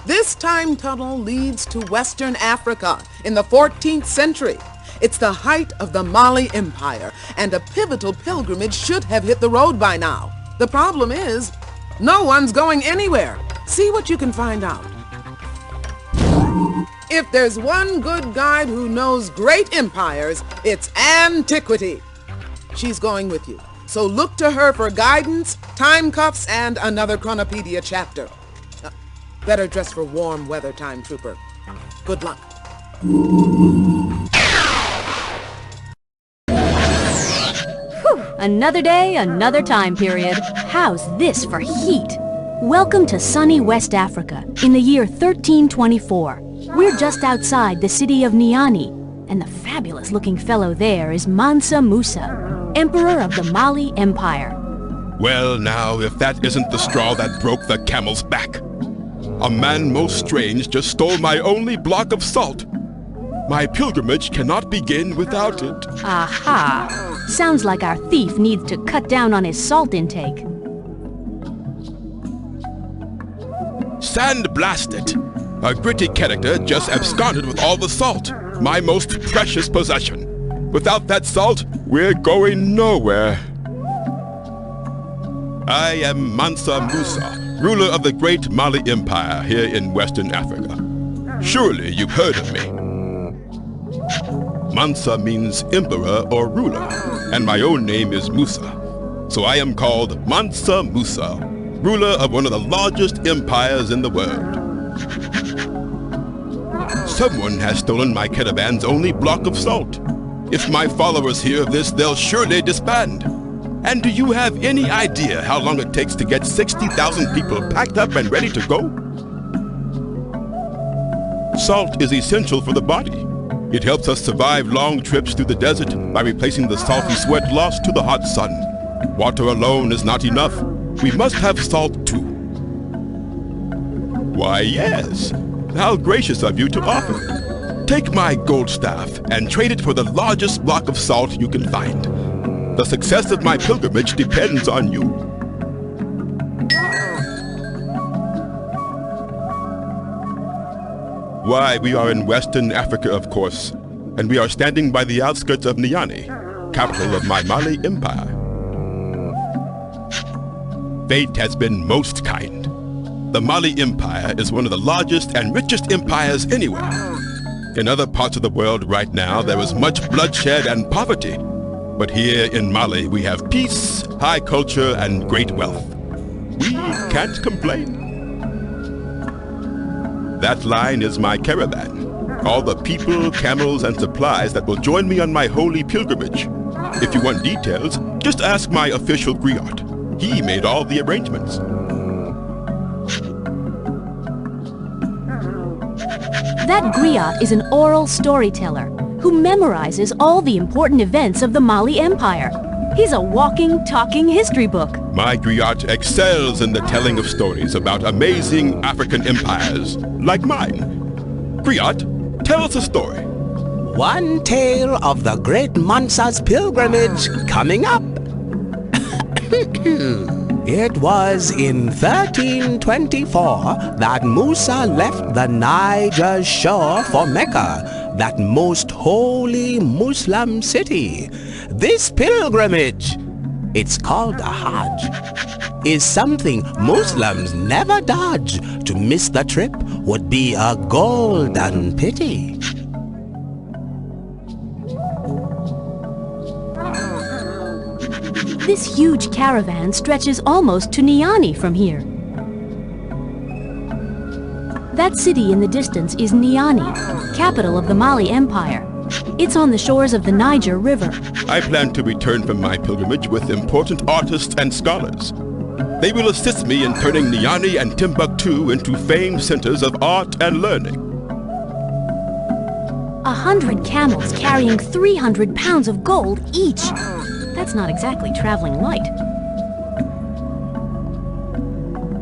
This time tunnel leads to Western Africa in the 14th century. It's the height of the Mali Empire, and a pivotal pilgrimage should have hit the road by now. The problem is, no one's going anywhere. See what you can find out. If there's one good guide who knows great empires, it's antiquity. She's going with you, so look to her for guidance, time cuffs, and another Chronopedia chapter. Better dress for warm weather, time trooper. Good luck. Whew, another day, another time period. How's this for heat? Welcome to sunny West Africa in the year 1324. We're just outside the city of Niani, and the fabulous-looking fellow there is Mansa Musa, Emperor of the Mali Empire. Well now, if that isn't the straw that broke the camel's back. A man most strange just stole my only block of salt. My pilgrimage cannot begin without it. Aha! Sounds like our thief needs to cut down on his salt intake. Sand blast it! A gritty character just absconded with all the salt, my most precious possession. Without that salt, we're going nowhere. I am Mansa Musa, ruler of the great Mali Empire here in Western Africa. Surely you've heard of me. Mansa means emperor or ruler, and my own name is Musa. So I am called Mansa Musa, ruler of one of the largest empires in the world. Someone has stolen my caravan's only block of salt. If my followers hear of this, they'll surely disband. And do you have any idea how long it takes to get 60,000 people packed up and ready to go? Salt is essential for the body. It helps us survive long trips through the desert by replacing the salty sweat lost to the hot sun. Water alone is not enough. We must have salt too. Why, yes. How gracious of you to offer. Take my gold staff and trade it for the largest block of salt you can find. The success of my pilgrimage depends on you. Why, we are in Western Africa, of course, and we are standing by the outskirts of Niani, capital of my Mali Empire. Fate has been most kind. The Mali Empire is one of the largest and richest empires anywhere. In other parts of the world right now, there is much bloodshed and poverty. But here in Mali, we have peace, high culture, and great wealth. We can't complain. That line is my caravan. All the people, camels, and supplies that will join me on my holy pilgrimage. If you want details, just ask my official griot. He made all the arrangements. That griot is an oral storyteller who memorizes all the important events of the Mali Empire. He's a walking, talking history book. My griot excels in the telling of stories about amazing African empires, like mine. Griot, tell us a story. One tale of the great Mansa's pilgrimage coming up. It was in 1324 that Musa left the Niger shore for Mecca, that most holy Muslim city. This pilgrimage, it's called a Hajj, is something Muslims never dodge. To miss the trip would be a golden pity. This huge caravan stretches almost to Niani from here. That city in the distance is Niani, capital of the Mali Empire. It's on the shores of the Niger River. I plan to return from my pilgrimage with important artists and scholars. They will assist me in turning Niani and Timbuktu into famed centers of art and learning. 100 camels carrying 300 pounds of gold each. That's not exactly traveling light.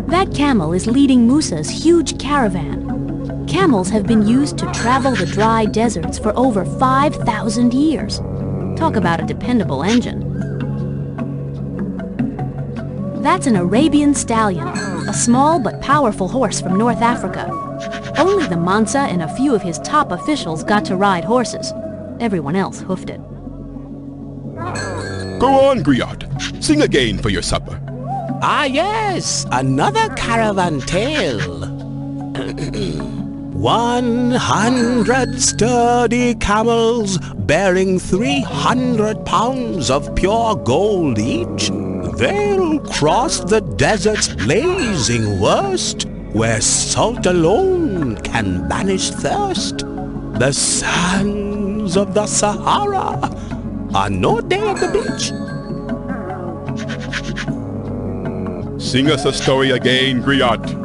That camel is leading Musa's huge caravan. Camels have been used to travel the dry deserts for over 5,000 years. Talk about a dependable engine. That's an Arabian stallion, a small but powerful horse from North Africa. Only the Mansa and a few of his top officials got to ride horses. Everyone else hoofed it. Go on, Griot. Sing again for your supper. Ah yes, another caravan tale. 100 sturdy camels bearing 300 pounds of pure gold each. They'll cross the desert's blazing worst, where salt alone can banish thirst. The sands of the Sahara are no day at the beach. Sing us a story again, Griot.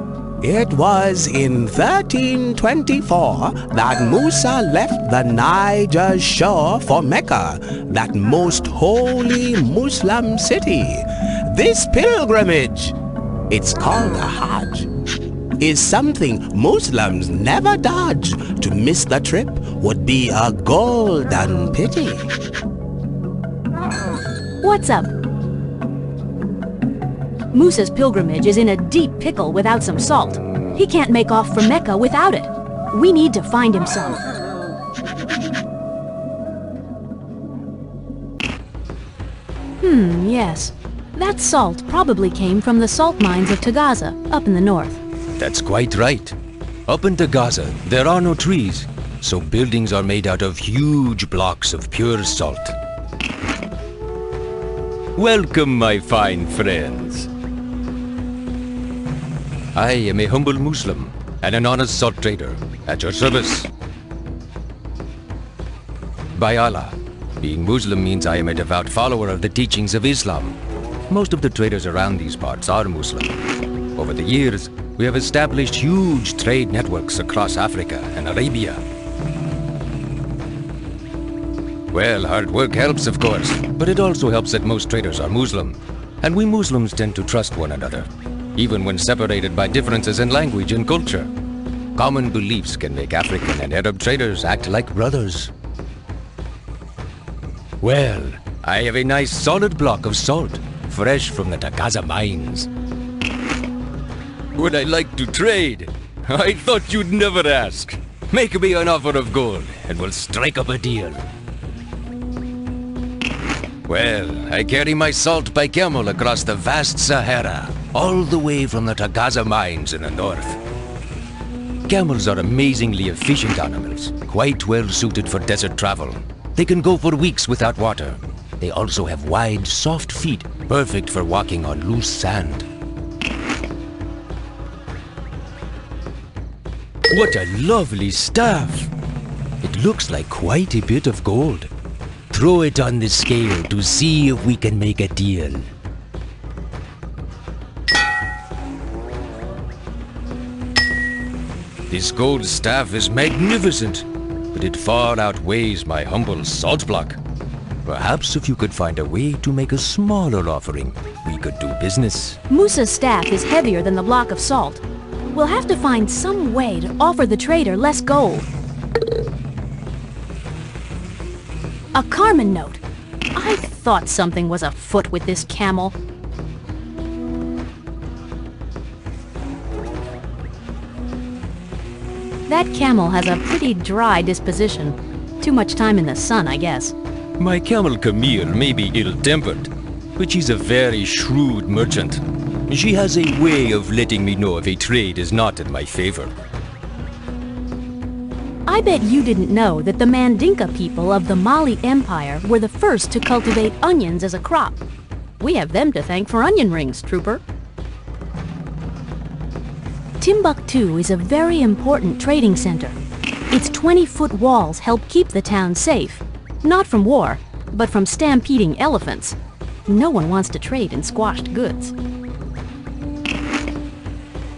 It was in 1324 that Musa left the Niger's shore for Mecca, that most holy Muslim city. This pilgrimage, it's called a Hajj, is something Muslims never dodge. To miss the trip would be a golden pity. What's up? Musa's pilgrimage is in a deep pickle without some salt. He can't make off for Mecca without it. We need to find him some. Yes. That salt probably came from the salt mines of Tagaza, up in the north. That's quite right. Up in Tagaza, there are no trees, so buildings are made out of huge blocks of pure salt. Welcome, my fine friends. I am a humble Muslim and an honest salt trader at your service. By Allah, being Muslim means I am a devout follower of the teachings of Islam. Most of the traders around these parts are Muslim. Over the years, we have established huge trade networks across Africa and Arabia. Well, hard work helps, of course, but it also helps that most traders are Muslim, and we Muslims tend to trust one another, even when separated by differences in language and culture. Common beliefs can make African and Arab traders act like brothers. Well, I have a nice solid block of salt, fresh from the Tagaza mines. Would I like to trade? I thought you'd never ask. Make me an offer of gold, and we'll strike up a deal. Well, I carry my salt by camel across the vast Sahara, all the way from the Tagaza mines in the north. Camels are amazingly efficient animals, quite well suited for desert travel. They can go for weeks without water. They also have wide, soft feet, perfect for walking on loose sand. What a lovely staff! It looks like quite a bit of gold. Throw it on the scale to see if we can make a deal. This gold staff is magnificent, but it far outweighs my humble salt block. Perhaps if you could find a way to make a smaller offering, we could do business. Musa's staff is heavier than the block of salt. We'll have to find some way to offer the trader less gold. A Carmen note. I thought something was afoot with this camel. That camel has a pretty dry disposition. Too much time in the sun, I guess. My camel Camille may be ill-tempered, but she's a very shrewd merchant. She has a way of letting me know if a trade is not in my favor. I bet you didn't know that the Mandinka people of the Mali Empire were the first to cultivate onions as a crop. We have them to thank for onion rings, trooper. Timbuktu is a very important trading center. Its 20-foot walls help keep the town safe. Not from war, but from stampeding elephants. No one wants to trade in squashed goods.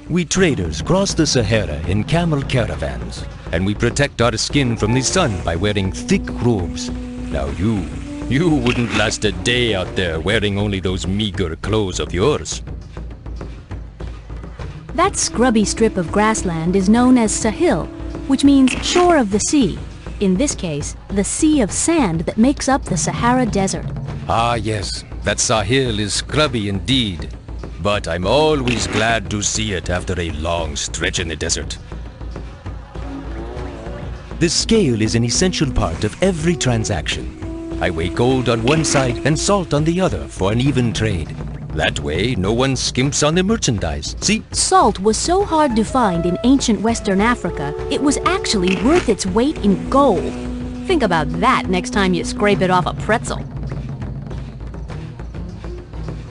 We traders cross the Sahara in camel caravans, and we protect our skin from the sun by wearing thick robes. Now you wouldn't last a day out there wearing only those meager clothes of yours. That scrubby strip of grassland is known as Sahil, which means shore of the sea. In this case, the sea of sand that makes up the Sahara Desert. Ah yes, that Sahil is scrubby indeed. But I'm always glad to see it after a long stretch in the desert. The scale is an essential part of every transaction. I weigh gold on one side and salt on the other for an even trade. That way, no one skimps on the merchandise. See? Salt was so hard to find in ancient Western Africa, it was actually worth its weight in gold. Think about that next time you scrape it off a pretzel.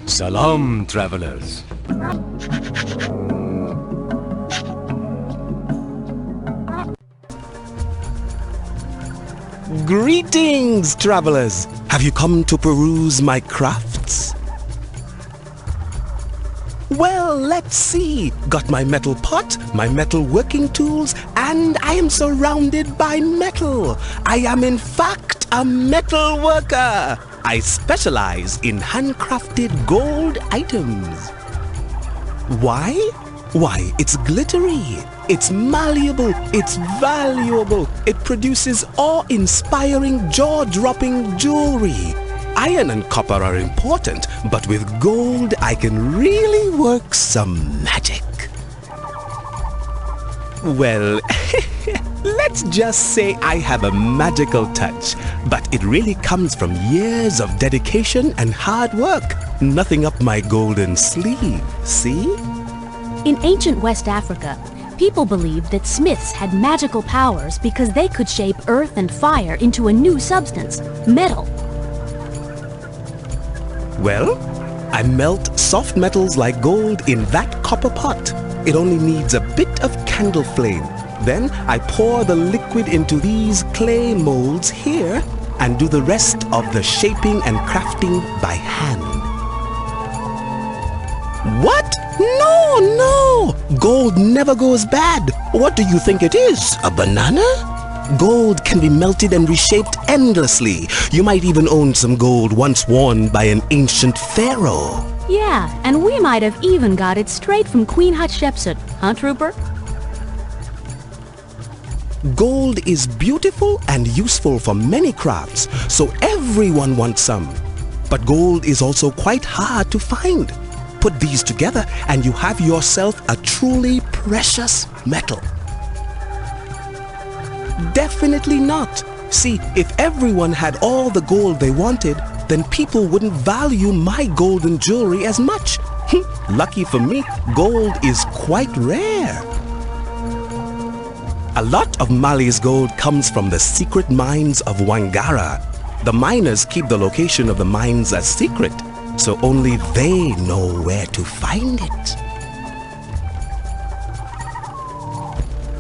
Salam, travelers. Greetings, travelers! Have you come to peruse my crafts? Well, let's see. Got my metal pot, my metal working tools, and I am surrounded by metal. I am in fact a metal worker. I specialize in handcrafted gold items. Why? Why, it's glittery, it's malleable, it's valuable, it produces awe-inspiring, jaw-dropping jewelry. Iron and copper are important, but with gold I can really work some magic. Well, let's just say I have a magical touch, but it really comes from years of dedication and hard work. Nothing up my golden sleeve, see? In ancient West Africa, people believed that smiths had magical powers because they could shape earth and fire into a new substance, metal. Well, I melt soft metals like gold in that copper pot. It only needs a bit of candle flame. Then I pour the liquid into these clay molds here and do the rest of the shaping and crafting by hand. What? No, no! Gold never goes bad. What do you think it is? A banana? Gold can be melted and reshaped endlessly. You might even own some gold once worn by an ancient pharaoh. Yeah, and we might have even got it straight from Queen Hatshepsut, huh, Trooper? Gold is beautiful and useful for many crafts, so everyone wants some. But gold is also quite hard to find. Put these together and you have yourself a truly precious metal. Definitely not. See, if everyone had all the gold they wanted, then people wouldn't value my golden jewelry as much. Lucky for me, gold is quite rare. A lot of Mali's gold comes from the secret mines of Wangara. The miners keep the location of the mines a secret, so only they know where to find it.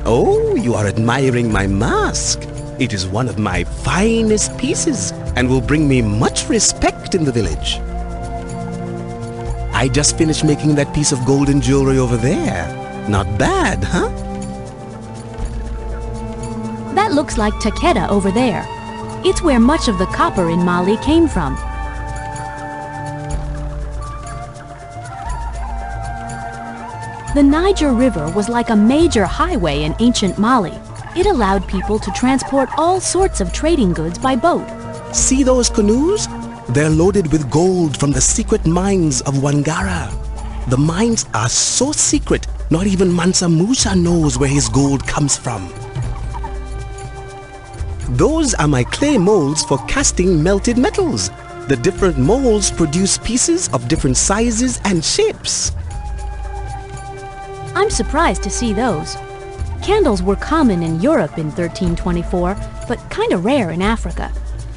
Oh, you are admiring my mask. It is one of my finest pieces and will bring me much respect in the village. I just finished making that piece of golden jewelry over there. Not bad, huh? That looks like Takeda over there. It's where much of the copper in Mali came from. The Niger River was like a major highway in ancient Mali. It allowed people to transport all sorts of trading goods by boat. See those canoes? They're loaded with gold from the secret mines of Wangara. The mines are so secret, not even Musa knows where his gold comes from. Those are my clay molds for casting melted metals. The different molds produce pieces of different sizes and shapes. I'm surprised to see those. Candles were common in Europe in 1324, but kinda rare in Africa.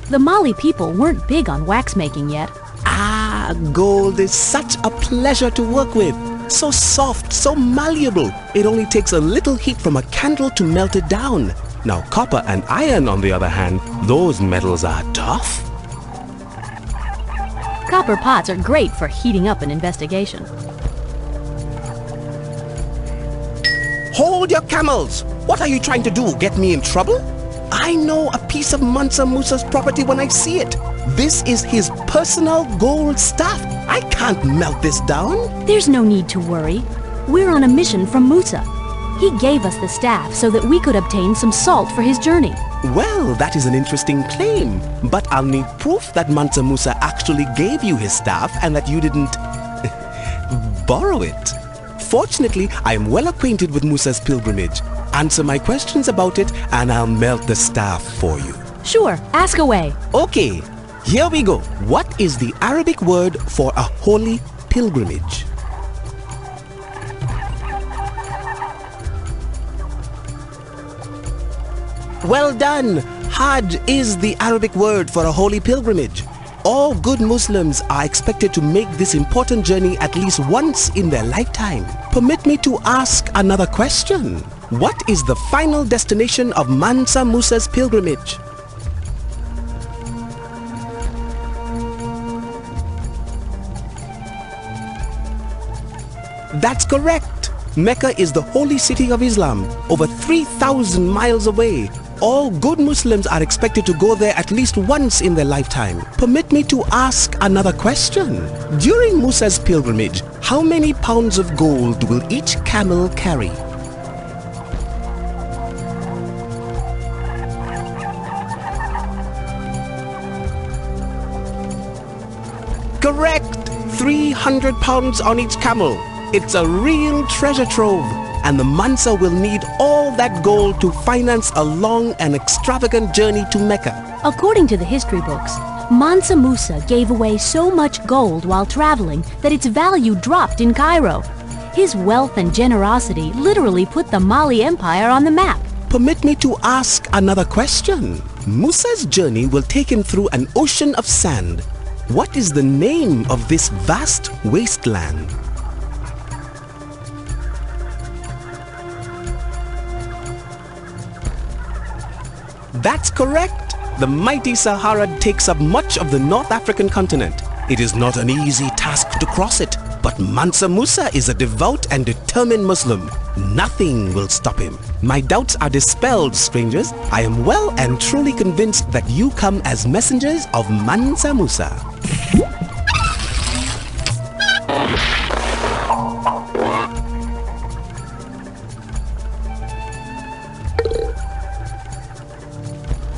The Mali people weren't big on wax making yet. Ah, gold is such a pleasure to work with. So soft, so malleable. It only takes a little heat from a candle to melt it down. Now copper and iron, on the other hand, those metals are tough. Copper pots are great for heating up an investigation. Hold your camels! What are you trying to do, get me in trouble? I know a piece of Musa's property when I see it. This is his personal gold staff. I can't melt this down. There's no need to worry. We're on a mission from Musa. He gave us the staff so that we could obtain some salt for his journey. Well, that is an interesting claim. But I'll need proof that Musa actually gave you his staff and that you didn't borrow it. Fortunately, I am well acquainted with Musa's pilgrimage. answer my questions about it and I'll melt the staff for you. Sure, ask away. Okay, here we go. What is the Arabic word for a holy pilgrimage? Well done! Hajj is the Arabic word for a holy pilgrimage. All good Muslims are expected to make this important journey at least once in their lifetime. Permit me to ask another question. What is the final destination of Mansa Musa's pilgrimage? That's correct. Mecca is the holy city of Islam, over 3,000 miles away. All good Muslims are expected to go there at least once in their lifetime. Permit me to ask another question. During Musa's pilgrimage, how many pounds of gold will each camel carry? Correct! 300 pounds on each camel. It's a real treasure trove, and the Mansa will need all that gold to finance a long and extravagant journey to Mecca. According to the history books, Mansa Musa gave away so much gold while traveling that its value dropped in Cairo. His wealth and generosity literally put the Mali Empire on the map. Permit me to ask another question. Musa's journey will take him through an ocean of sand. What is the name of this vast wasteland? That's correct. The mighty Sahara takes up much of the North African continent. It is not an easy task to cross it, but Mansa Musa is a devout and determined Muslim. Nothing will stop him. My doubts are dispelled, strangers. I am well and truly convinced that you come as messengers of Mansa Musa.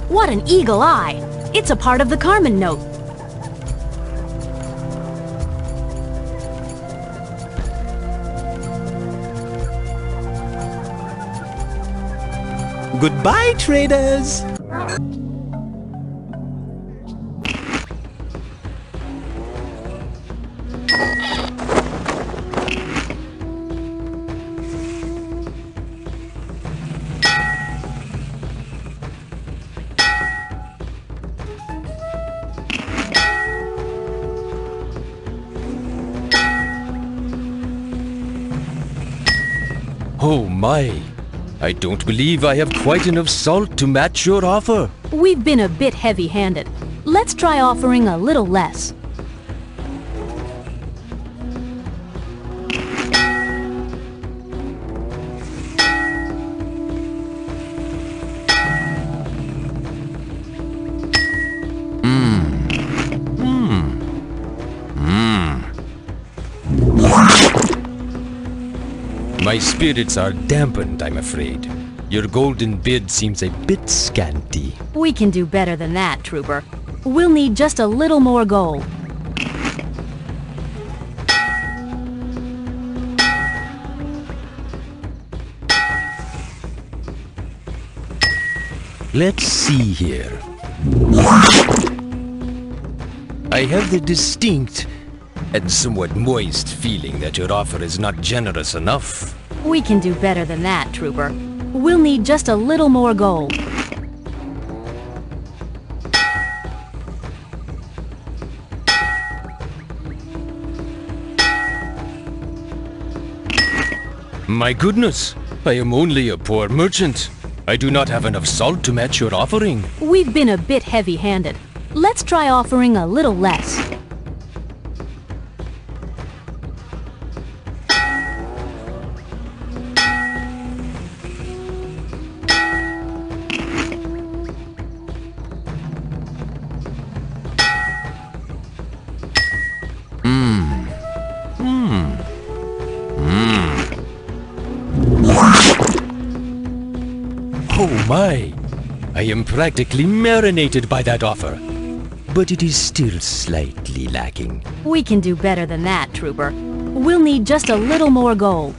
What an eagle eye! It's a part of the Carmen note. Goodbye, traders! Oh my! I don't believe I have quite enough salt to match your offer. We've been a bit heavy-handed. Let's try offering a little less. My spirits are dampened, I'm afraid. Your golden bid seems a bit scanty. We can do better than that, Trooper. We'll need just a little more gold. Let's see here. I have the distinct and somewhat moist feeling that your offer is not generous enough. We can do better than that, Trooper. We'll need just a little more gold. My goodness, I am only a poor merchant. I do not have enough salt to match your offering. We've been a bit heavy-handed. Let's try offering a little less. Oh my! I am practically marinated by that offer. But it is still slightly lacking. We can do better than that, Trooper. We'll need just a little more gold.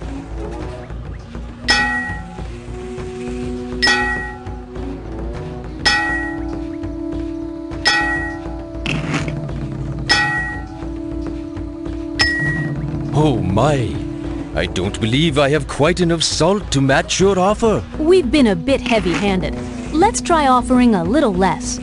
Oh my! I don't believe I have quite enough salt to match your offer. We've been a bit heavy-handed. Let's try offering a little less.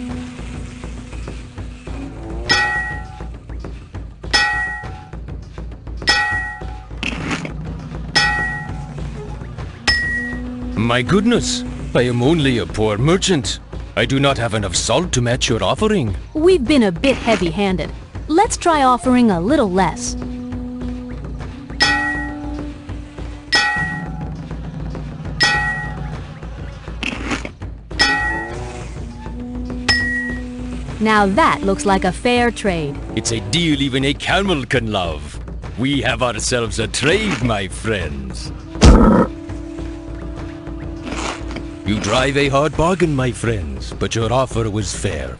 My goodness, I am only a poor merchant. I do not have enough salt to match your offering. We've been a bit heavy-handed. Let's try offering a little less. Now that looks like a fair trade. It's a deal even a camel can love. We have ourselves a trade, my friends. You drive a hard bargain, my friends, but your offer was fair.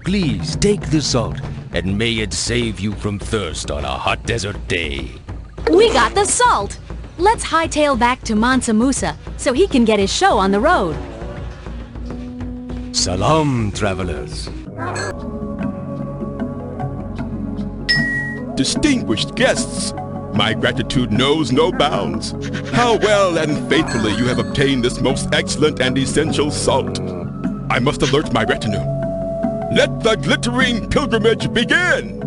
Please take the salt, and may it save you from thirst on a hot desert day. We got the salt! Let's hightail back to Musa so he can get his show on the road. Salam, travelers. Distinguished guests, my gratitude knows no bounds. How well and faithfully you have obtained this most excellent and essential salt. I must alert my retinue. Let the glittering pilgrimage begin!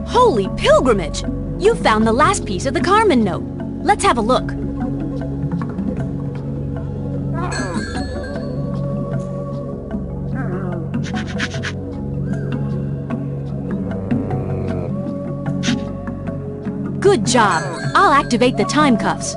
Holy pilgrimage! You found the last piece of the Carmen note. Let's have a look. Good job. I'll activate the time cuffs.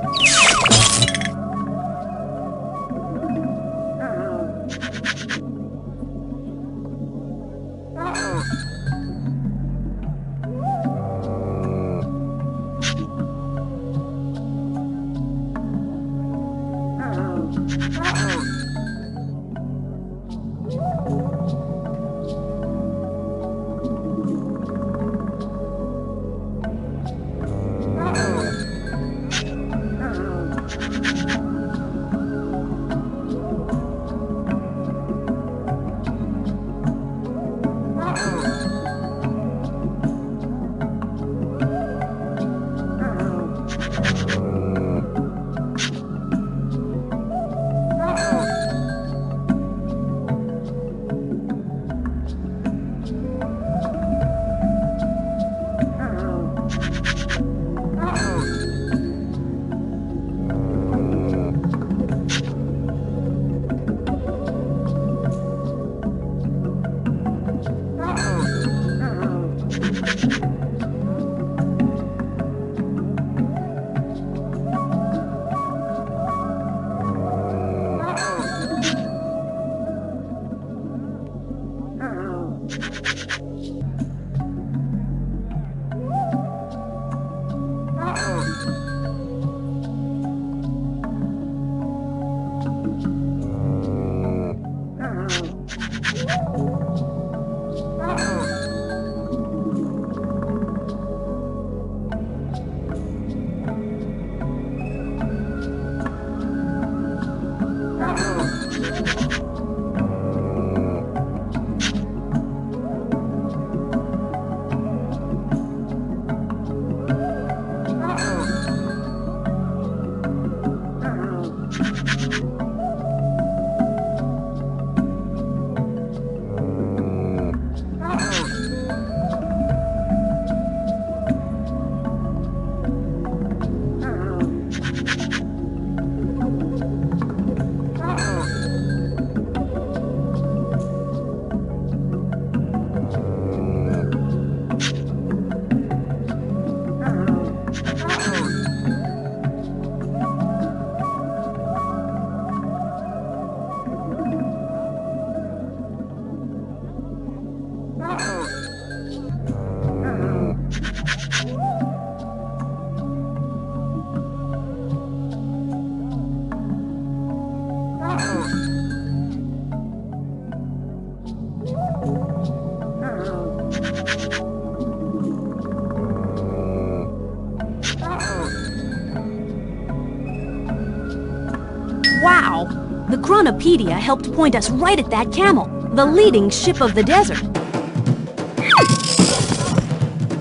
Wow! The Chronopedia helped point us right at that camel, the leading ship of the desert.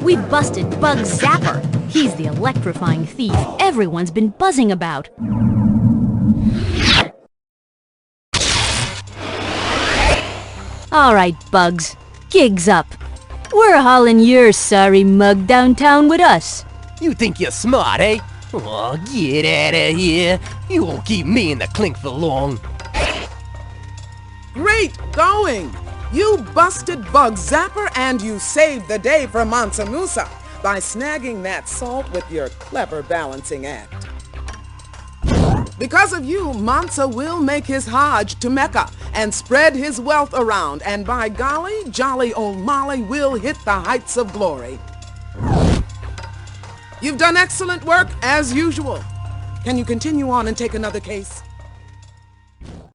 We've busted Bug Zapper. He's the electrifying thief everyone's been buzzing about. All right, Bugs. Gig's up. We're hauling your sorry mug downtown with us. You think you're smart, eh? Oh, get out of here. You won't keep me in the clink for long. Great going! You busted Bug Zapper and you saved the day for Musa by snagging that salt with your clever balancing act. Because of you, Musa will make his Hajj to Mecca and spread his wealth around, and by golly, jolly old Molly will hit the heights of glory. You've done excellent work, as usual. Can you continue on and take another case?